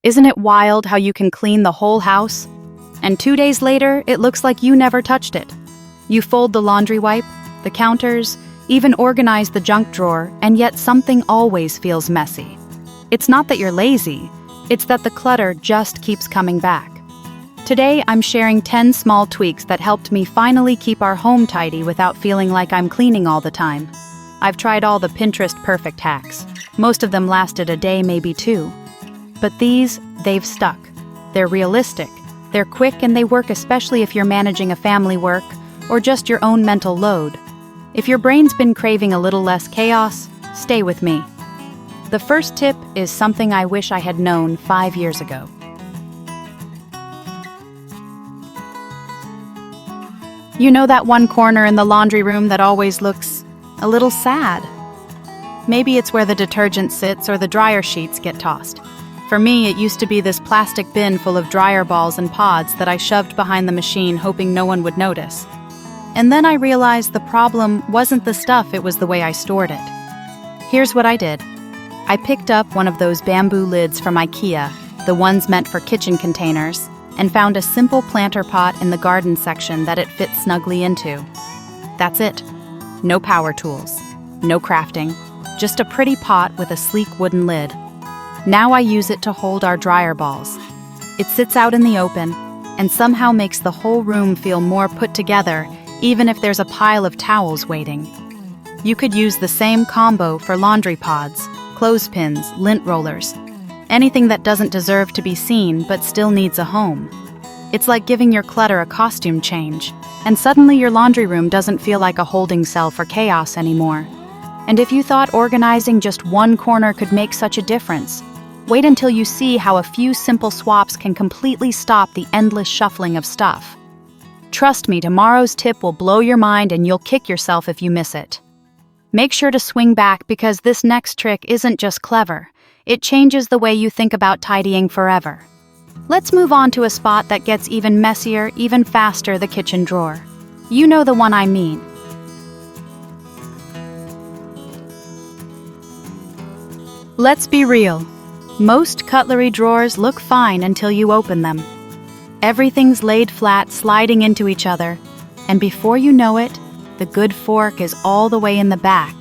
Isn't it wild how you can clean the whole house, and 2 days later, it looks like you never touched it? You fold the laundry wipe, the counters, even organize the junk drawer, and yet something always feels messy. It's not that you're lazy, it's that the clutter just keeps coming back. Today, I'm sharing 10 small tweaks that helped me finally keep our home tidy without feeling like I'm cleaning all the time. I've tried all the Pinterest perfect hacks. Most of them lasted a day, maybe two. But they've stuck. They're realistic, they're quick, and they work especially if you're managing a family work or just your own mental load. If your brain's been craving a little less chaos, stay with me. The first tip is something I wish I had known 5 years ago. You know that one corner in the laundry room that always looks a little sad? Maybe it's where the detergent sits or the dryer sheets get tossed. For me, it used to be this plastic bin full of dryer balls and pods that I shoved behind the machine hoping no one would notice. And then I realized the problem wasn't the stuff, it was the way I stored it. Here's what I did. I picked up one of those bamboo lids from IKEA, the ones meant for kitchen containers, and found a simple planter pot in the garden section that it fits snugly into. That's it. No power tools, no crafting, just a pretty pot with a sleek wooden lid. Now I use it to hold our dryer balls. It sits out in the open and somehow makes the whole room feel more put together, even if there's a pile of towels waiting. You could use the same combo for laundry pods, clothespins, lint rollers, anything that doesn't deserve to be seen but still needs a home. It's like giving your clutter a costume change, and suddenly your laundry room doesn't feel like a holding cell for chaos anymore. And if you thought organizing just one corner could make such a difference, wait until you see how a few simple swaps can completely stop the endless shuffling of stuff. Trust me, tomorrow's tip will blow your mind and you'll kick yourself if you miss it. Make sure to swing back because this next trick isn't just clever, it changes the way you think about tidying forever. Let's move on to a spot that gets even messier, even faster: the kitchen drawer. You know the one I mean. Let's be real. Most cutlery drawers look fine until you open them. Everything's laid flat, sliding into each other, and before you know it, the good fork is all the way in the back,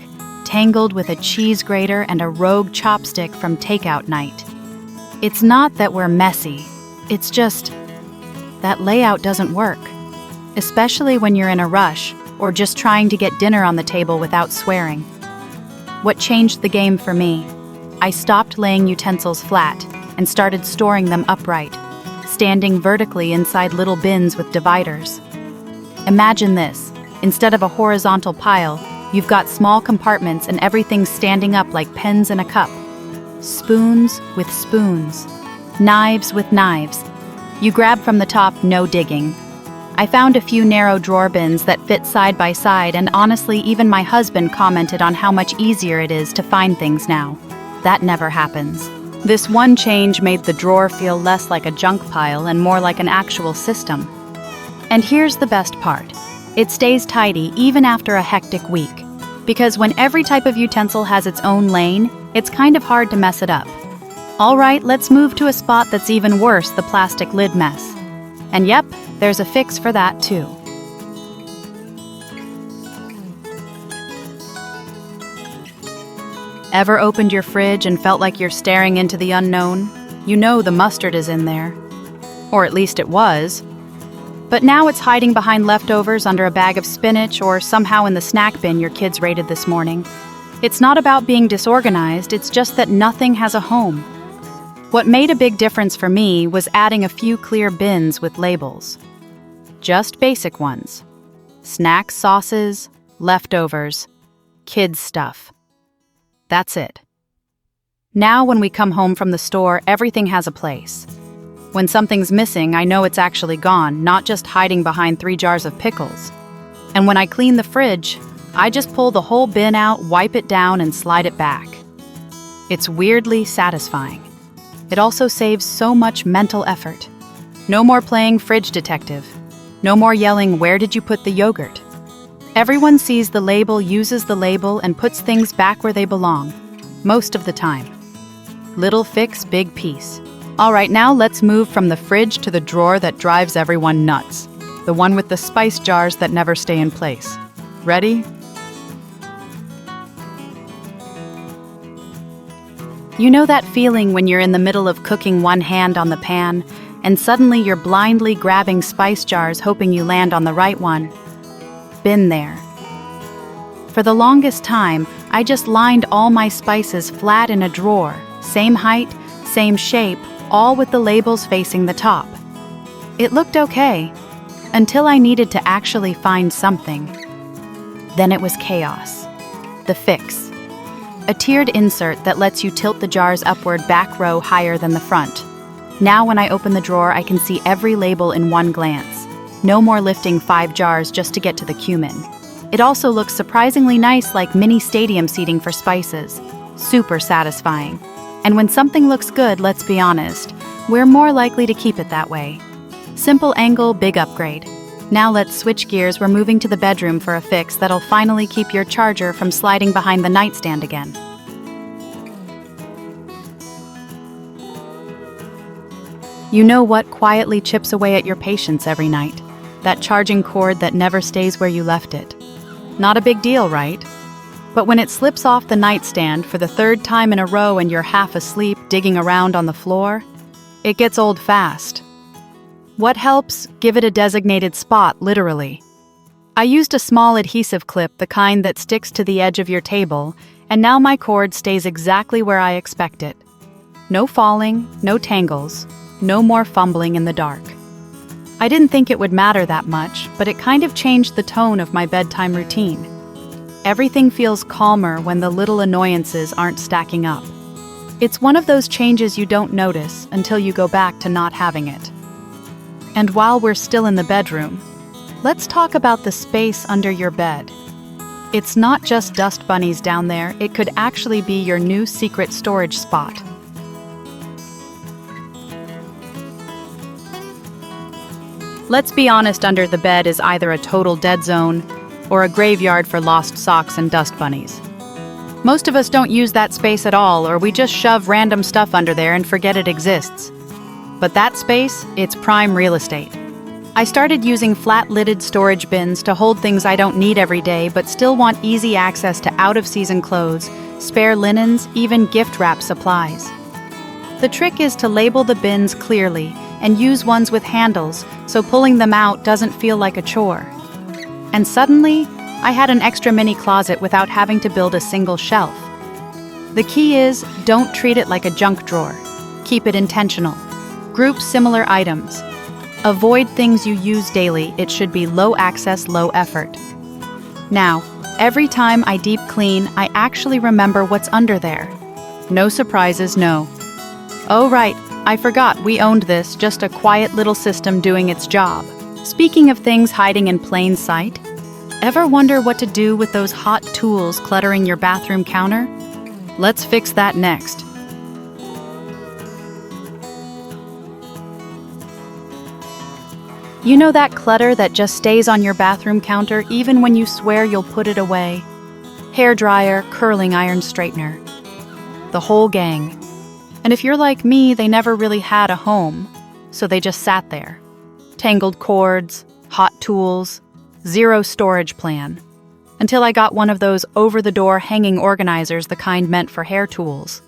tangled with a cheese grater and a rogue chopstick from takeout night. It's not that we're messy, it's just that layout doesn't work, especially when you're in a rush or just trying to get dinner on the table without swearing. What changed the game for me? I stopped laying utensils flat and started storing them upright, standing vertically inside little bins with dividers. Imagine this. Instead of a horizontal pile, you've got small compartments and everything's standing up like pens in a cup. Spoons with spoons. Knives with knives. You grab from the top, no digging. I found a few narrow drawer bins that fit side by side, and honestly, even my husband commented on how much easier it is to find things now. That never happens. This one change made the drawer feel less like a junk pile and more like an actual system. And here's the best part. It stays tidy even after a hectic week. Because when every type of utensil has its own lane, it's kind of hard to mess it up. All right, let's move to a spot that's even worse: the plastic lid mess. And yep, there's a fix for that too. Ever opened your fridge and felt like you're staring into the unknown? You know the mustard is in there. Or at least it was. But now it's hiding behind leftovers under a bag of spinach or somehow in the snack bin your kids raided this morning. It's not about being disorganized, it's just that nothing has a home. What made a big difference for me was adding a few clear bins with labels. Just basic ones. Snacks, sauces, leftovers, kids' stuff. That's it. Now when we come home from the store, everything has a place. When something's missing, I know it's actually gone, not just hiding behind 3 jars of pickles. And when I clean the fridge, I just pull the whole bin out, wipe it down, and slide it back. It's weirdly satisfying. It also saves so much mental effort. No more playing fridge detective. No more yelling, "Where did you put the yogurt?" Everyone sees the label, uses the label, and puts things back where they belong, most of the time. Little fix, big peace. All right, now let's move from the fridge to the drawer that drives everyone nuts. The one with the spice jars that never stay in place. Ready? You know that feeling when you're in the middle of cooking one hand on the pan, and suddenly you're blindly grabbing spice jars hoping you land on the right one? Been there. For the longest time, I just lined all my spices flat in a drawer, same height, same shape, all with the labels facing the top. It looked okay, until I needed to actually find something. Then it was chaos. The fix. A tiered insert that lets you tilt the jars upward back row higher than the front. Now when I open the drawer, I can see every label in one glance. No more lifting 5 jars just to get to the cumin. It also looks surprisingly nice, like mini stadium seating for spices. Super satisfying. And when something looks good, let's be honest, we're more likely to keep it that way. Simple angle, big upgrade. Now let's switch gears. We're moving to the bedroom for a fix that'll finally keep your charger from sliding behind the nightstand again. You know what quietly chips away at your patience every night? That charging cord that never stays where you left it. Not a big deal, right? But when it slips off the nightstand for the 3rd time in a row and you're half asleep digging around on the floor, it gets old fast. What helps? Give it a designated spot, literally. I used a small adhesive clip, the kind that sticks to the edge of your table, and now my cord stays exactly where I expect it. No falling, no tangles, no more fumbling in the dark. I didn't think it would matter that much, but it kind of changed the tone of my bedtime routine. Everything feels calmer when the little annoyances aren't stacking up. It's one of those changes you don't notice until you go back to not having it. And while we're still in the bedroom, let's talk about the space under your bed. It's not just dust bunnies down there, it could actually be your new secret storage spot. Let's be honest, under the bed is either a total dead zone or a graveyard for lost socks and dust bunnies. Most of us don't use that space at all, or we just shove random stuff under there and forget it exists. But that space, it's prime real estate. I started using flat-lidded storage bins to hold things I don't need every day but still want easy access to out-of-season clothes, spare linens, even gift wrap supplies. The trick is to label the bins clearly and use ones with handles so pulling them out doesn't feel like a chore. And suddenly, I had an extra mini closet without having to build a single shelf. The key is, don't treat it like a junk drawer. Keep it intentional. Group similar items. Avoid things you use daily. It should be low access, low effort. Now, every time I deep clean, I actually remember what's under there. No surprises, no. Oh right, I forgot we owned this, just a quiet little system doing its job. Speaking of things hiding in plain sight, ever wonder what to do with those hot tools cluttering your bathroom counter? Let's fix that next. You know that clutter that just stays on your bathroom counter even when you swear you'll put it away? Hair dryer, curling iron, straightener. The whole gang. And if you're like me, they never really had a home, so they just sat there. Tangled cords, hot tools, zero storage plan. Until I got one of those over-the-door hanging organizers, the kind meant for hair tools.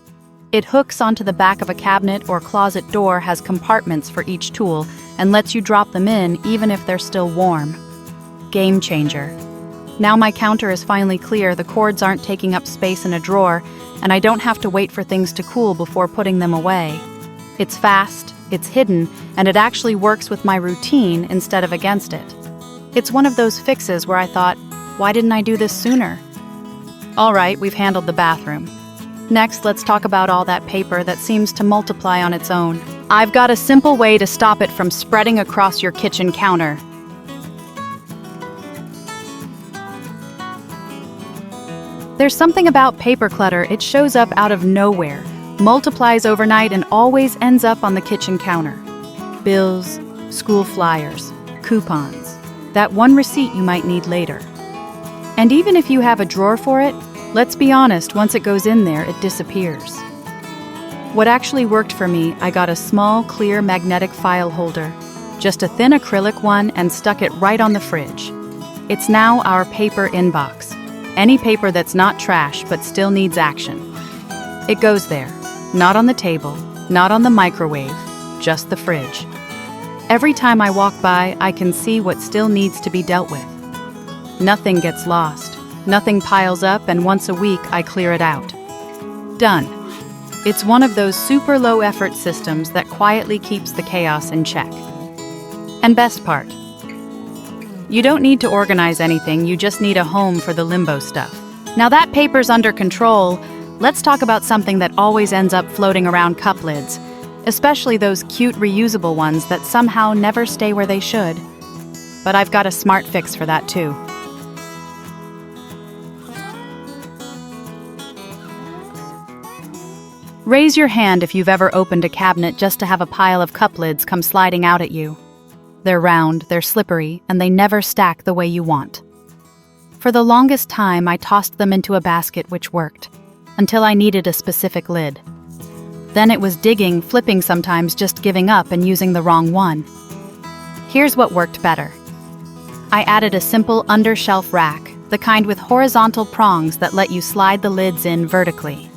It hooks onto the back of a cabinet or closet door, has compartments for each tool, and lets you drop them in even if they're still warm. Game changer. Now my counter is finally clear, the cords aren't taking up space in a drawer, and I don't have to wait for things to cool before putting them away. It's fast, it's hidden, and it actually works with my routine instead of against it. It's one of those fixes where I thought, why didn't I do this sooner? All right, we've handled the bathroom. Next, let's talk about all that paper that seems to multiply on its own. I've got a simple way to stop it from spreading across your kitchen counter. There's something about paper clutter, it shows up out of nowhere, multiplies overnight, and always ends up on the kitchen counter. Bills, school flyers, coupons, that one receipt you might need later. And even if you have a drawer for it, let's be honest, once it goes in there, it disappears. What actually worked for me, I got a small, clear magnetic file holder, just a thin acrylic one, and stuck it right on the fridge. It's now our paper inbox. Any paper that's not trash but still needs action. It goes there, not on the table, not on the microwave, just the fridge. Every time I walk by, I can see what still needs to be dealt with. Nothing gets lost, nothing piles up, and once a week I clear it out. Done. It's one of those super low-effort systems that quietly keeps the chaos in check. And best part, you don't need to organize anything, you just need a home for the limbo stuff. Now that paper's under control, let's talk about something that always ends up floating around cup lids, especially those cute reusable ones that somehow never stay where they should. But I've got a smart fix for that too. Raise your hand if you've ever opened a cabinet just to have a pile of cup lids come sliding out at you. They're round, they're slippery, and they never stack the way you want. For the longest time, I tossed them into a basket, which worked, until I needed a specific lid. Then it was digging, flipping sometimes, just giving up and using the wrong one. Here's what worked better. I added a simple under-shelf rack, the kind with horizontal prongs that let you slide the lids in vertically.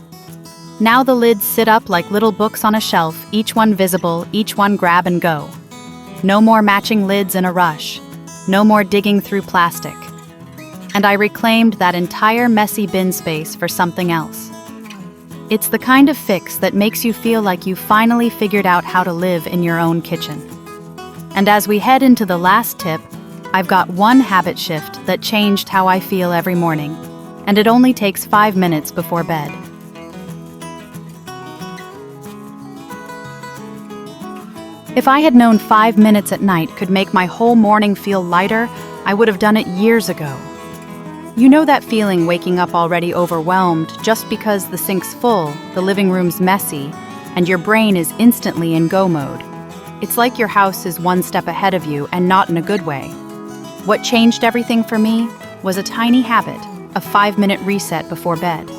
Now the lids sit up like little books on a shelf, each one visible, each one grab and go. No more matching lids in a rush. No more digging through plastic. And I reclaimed that entire messy bin space for something else. It's the kind of fix that makes you feel like you finally figured out how to live in your own kitchen. And as we head into the last tip, I've got one habit shift that changed how I feel every morning, and it only takes 5 minutes before bed. If I had known 5 minutes at night could make my whole morning feel lighter, I would have done it years ago. You know that feeling waking up already overwhelmed just because the sink's full, the living room's messy, and your brain is instantly in go mode. It's like your house is one step ahead of you, and not in a good way. What changed everything for me was a tiny habit, a 5-minute reset before bed.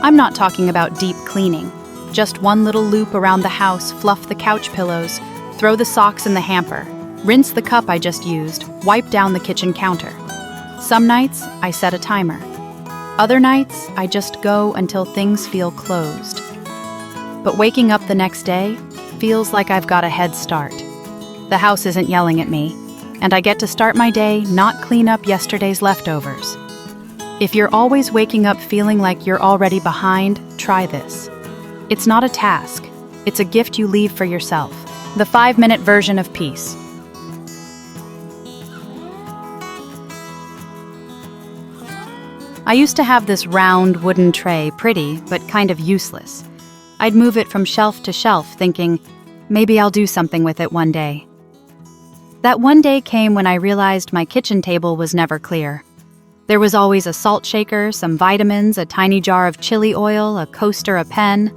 I'm not talking about deep cleaning. Just one little loop around the house, fluff the couch pillows, throw the socks in the hamper, rinse the cup I just used, wipe down the kitchen counter. Some nights, I set a timer. Other nights, I just go until things feel closed. But waking up the next day feels like I've got a head start. The house isn't yelling at me, and I get to start my day, not clean up yesterday's leftovers. If you're always waking up feeling like you're already behind, try this. It's not a task. It's a gift you leave for yourself. The 5-minute version of peace. I used to have this round wooden tray, pretty, but kind of useless. I'd move it from shelf to shelf, thinking, maybe I'll do something with it one day. That one day came when I realized my kitchen table was never clear. There was always a salt shaker, some vitamins, a tiny jar of chili oil, a coaster, a pen.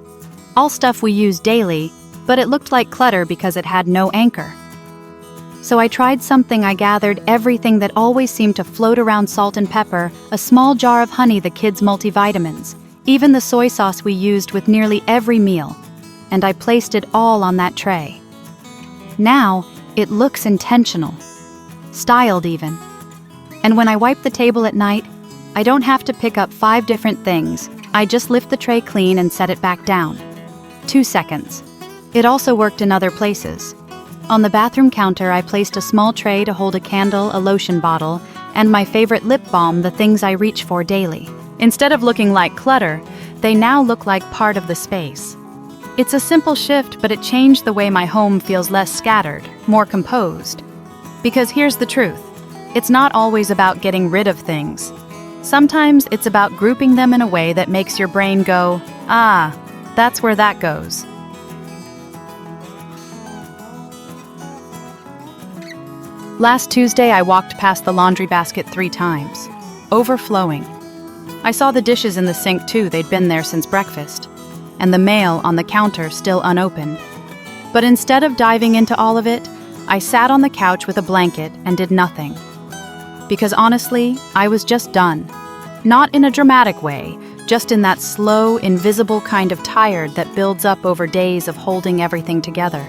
All stuff we use daily, but it looked like clutter because it had no anchor. So I tried something. I gathered everything that always seemed to float around: salt and pepper, a small jar of honey, the kids' multivitamins, even the soy sauce we used with nearly every meal, and I placed it all on that tray. Now, it looks intentional, styled even. And when I wipe the table at night, I don't have to pick up 5 different things. I just lift the tray clean and set it back down. 2 seconds. It also worked in other places. On the bathroom counter, I placed a small tray to hold a candle, a lotion bottle, and my favorite lip balm, the things I reach for daily. Instead of looking like clutter, they now look like part of the space. It's a simple shift, but it changed the way my home feels: less scattered, more composed. Because here's the truth. It's not always about getting rid of things. Sometimes it's about grouping them in a way that makes your brain go, ah, that's where that goes. Last Tuesday, I walked past the laundry basket 3 times, overflowing. I saw the dishes in the sink too. They'd been there since breakfast, and the mail on the counter still unopened. But instead of diving into all of it, I sat on the couch with a blanket and did nothing. Because honestly, I was just done. Not in a dramatic way, just in that slow, invisible kind of tired that builds up over days of holding everything together.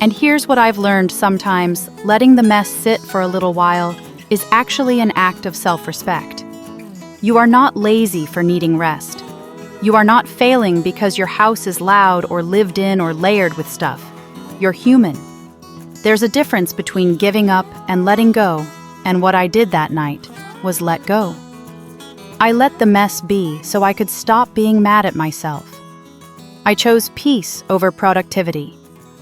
And here's what I've learned: sometimes letting the mess sit for a little while is actually an act of self-respect. You are not lazy for needing rest. You are not failing because your house is loud or lived in or layered with stuff. You're human. There's a difference between giving up and letting go, and what I did that night was let go. I let the mess be so I could stop being mad at myself. I chose peace over productivity,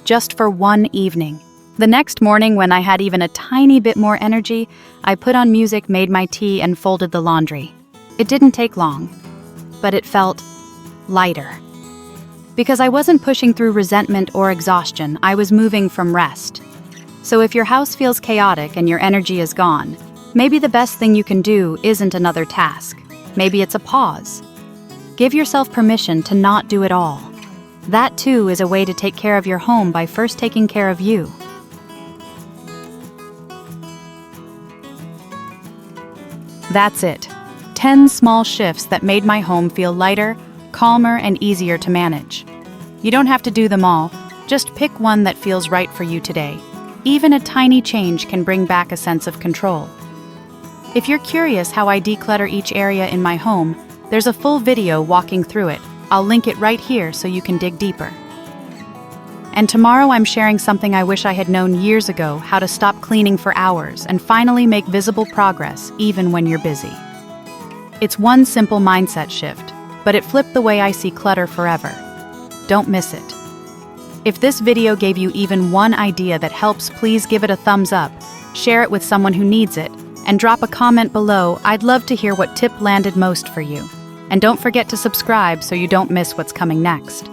just for one evening. The next morning, when I had even a tiny bit more energy, I put on music, made my tea, and folded the laundry. It didn't take long, but it felt lighter. Because I wasn't pushing through resentment or exhaustion, I was moving from rest. So if your house feels chaotic and your energy is gone, maybe the best thing you can do isn't another task. Maybe it's a pause. Give yourself permission to not do it all. That too is a way to take care of your home by first taking care of you. That's it. 10 small shifts that made my home feel lighter, calmer, and easier to manage. You don't have to do them all. Just pick one that feels right for you today. Even a tiny change can bring back a sense of control. If you're curious how I declutter each area in my home, there's a full video walking through it. I'll link it right here so you can dig deeper. And tomorrow I'm sharing something I wish I had known years ago: how to stop cleaning for hours and finally make visible progress even when you're busy. It's one simple mindset shift, but it flipped the way I see clutter forever. Don't miss it. If this video gave you even one idea that helps, please give it a thumbs up, share it with someone who needs it, and drop a comment below. I'd love to hear what tip landed most for you. And don't forget to subscribe so you don't miss what's coming next.